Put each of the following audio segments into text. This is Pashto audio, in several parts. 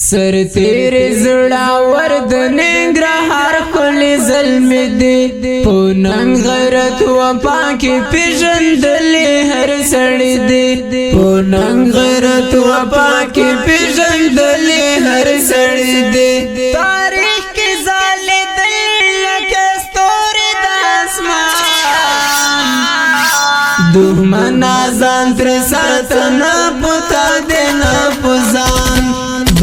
سر تیر زړه ورد ننګرهار خلی ظلم دی پوننګ غیرت و پاکی پیژندلی هر سړی دی پوننګ غیرت و پاکی پیژندلی هر سړی دی تاریخ کی ځلېدل لکه ستوري د اسمان دښمن ځان تر ساتنه پتا دی نه پوزان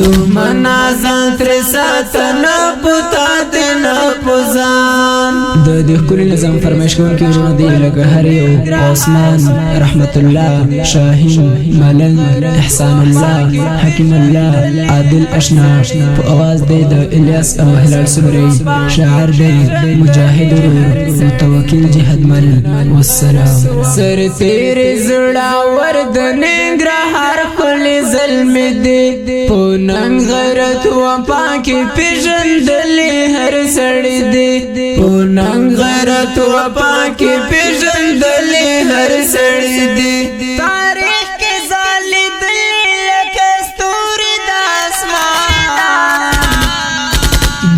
دښمن ځان تر ساتنه پتا دی نه پوزان د دې ښکلي نظام فرمایش کوونکي وروڼه دی لکه هر یو عثمان رحمت الله شاهین ملنګ احسان الله حکیم الله عادل اشنا په اواز دی د الیاس او هلال سمری شاعر دی مجاهد متوکل جهادمل والسلام سر تیر زړه ورد ننګرهار خلی ظلم دی پوننګ غیرت و پاکی پیژندلی هر سړی دی پوننګ غیرت و پاکی پیژندلی هر سړی دی تاریخ کی ځلېدل لکه ستوري د اسمان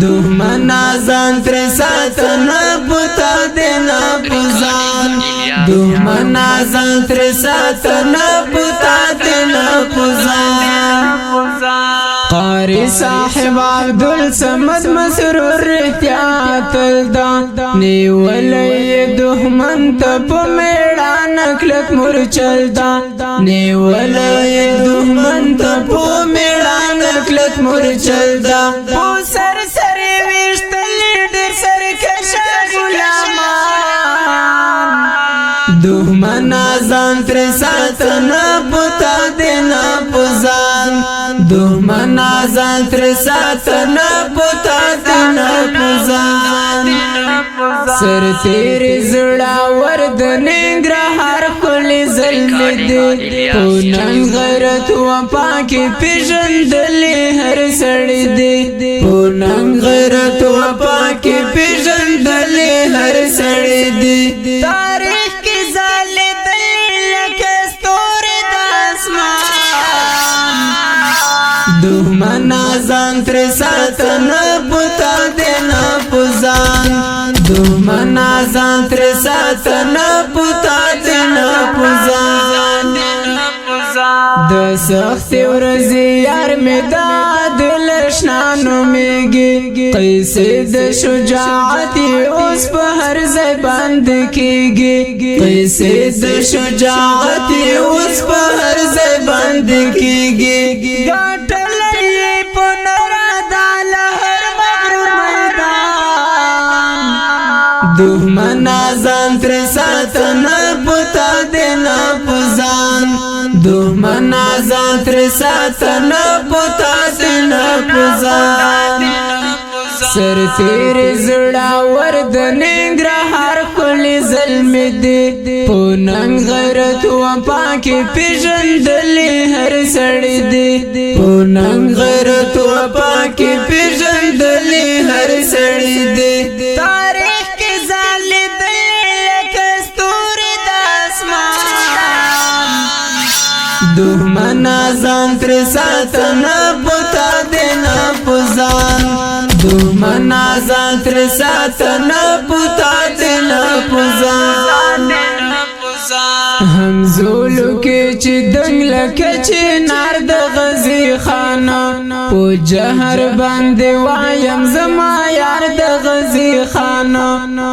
دښمن ځان تر ساتنه پتا دی نه پوزان دښمن ځان تر ساتنه پتا دی نه پوزان قاری صاحب عبدالصمد مسرور احتیاط الدا نیولی دښمن ته په میړانه کلک مرچل دا نیولی دښمن ته په میړانه کلک مرچل دا په سر سری ویشتلی ډېر سرکشه غلامان دښمن ځان تر ساتنه پتا دی نه پوزان دښمن ځان تر ساتنه پتا دی نه پوزان سر تیر زړه ورد ننګرهار خلی ظلم دی پوننګ غیرت و پاکی پیژندلی هر سړی دی پوننګ غیرت و پاکی پیژندلی هر سړی دی تاریخ کی ځلېدل لکه ستوري د اسمان دښمن ځان تر ساتنه پتا دی نه پوزان دښمن ځان تر ساتنه پتا دی نه پوزان د سختي ورځې یار می د دل اشنا نومیږي قیسې د شجاعت اوس په هر ځای باندې کېږي قیسې د شجاعت اوس په هر ځای باندې کېږي ګټلې په نرادا لهر مغرور میدان دښمن ځان تر ساتنه پتا دی نه پوزان دښمن ځان تر ساتنه پتا دی نه پوزان سر تیر زړه ورد ننګرهار خلی ظلم دی پوننګ غیرت و پاکی پیژندلی هر سړی دی پوننګ غیرت و پاکی پیژندلی هر سړی دی تاریخ کی ځلېدل لکه ستوري د اسمان دښمن ځان تر ساتنه پتا دی نه پوزان دښمن ځان تر ساتنه پتا دی نه پوزان هم زولو کې چې دنګ لکه چې نار د غزي خانه په جهر باندې وایم زما یار د غزي خانه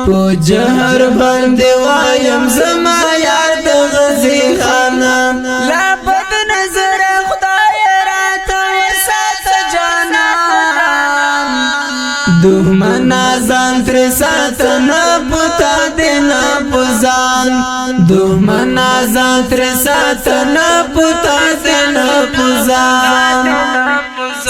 په جهر باندې وایم زما یار د غزي خانه لا بد نظر خدای راته وسات جانان دښمن ځان تر ساتنه پتا دی نه پوزان دښمن ځان تر ساتنه پتا دی نه پوزان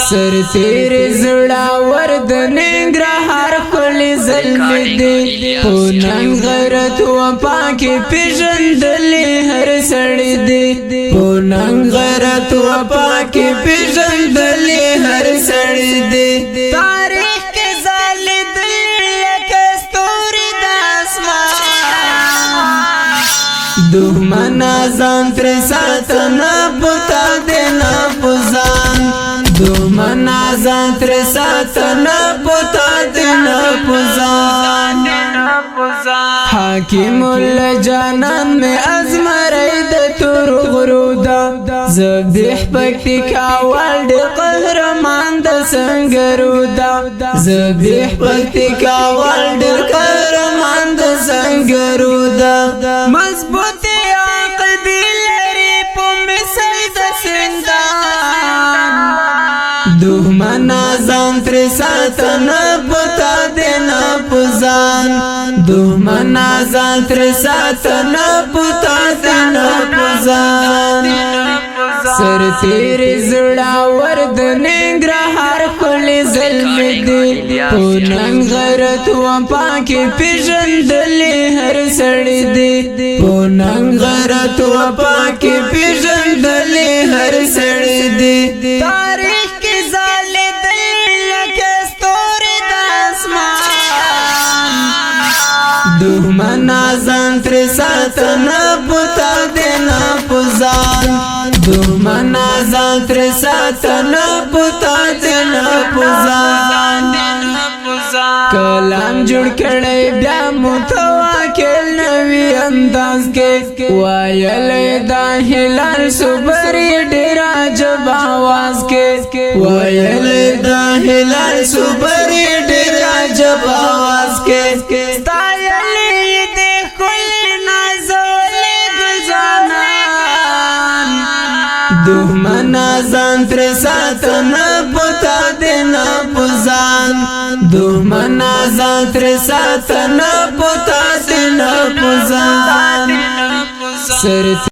سر تیر زړه ورد ننګرهار خلی ظلم دی پوننګ غیرت و پاکی پیژندلی هر سړی دی پوننګ غیرت و پاکی پیژندلی هر سړی دی تاریخ کی ځلېدل لکه ستوري د اسمان دښمن ځان تر ساتنه پتا دی نه پوزان دښمن ځان تر ساتنه پتا دینا پوزان حاکم الجانان میں ازمرائی د تور غرودا ذبیح پکتیکا والد قهرمان د سنگرودا ذبیح پکتیکا والد قهرمان د سنگرودا مضبوط عقیدی لري په مثل د سندان دښمن ځان تر ساتنه پتا دینا پوزان دښمن ځان تر ساتنه پتا دینا پوزان سر تیر زړاور د ننګرهار کلی زلمی دی پوننګ غیرت وفا کې پیژندلې هر سړی دی پوننګ غیرت وفا کې پیژندلې هر سړی دی تاریخ کې ځلېدل لکه ستوري د اسمان دښمن ځان تر ساتنه پتا دینا پوزان دښمن ځان تر ساتنه پتا دینا پوزان کلام جوړ کړی بیا متواکل نوی انداز کې وایل دا هلال صبر ډیر عجب आवाज کې وایل دا هلال صبر ډیر عجب आवाज کې ستایل دې کل نازول گزانان دښمن ځان تر ساتنه پتا دینا پوزان دښمن ځان تر ساتنه پتا دینا پوزان سر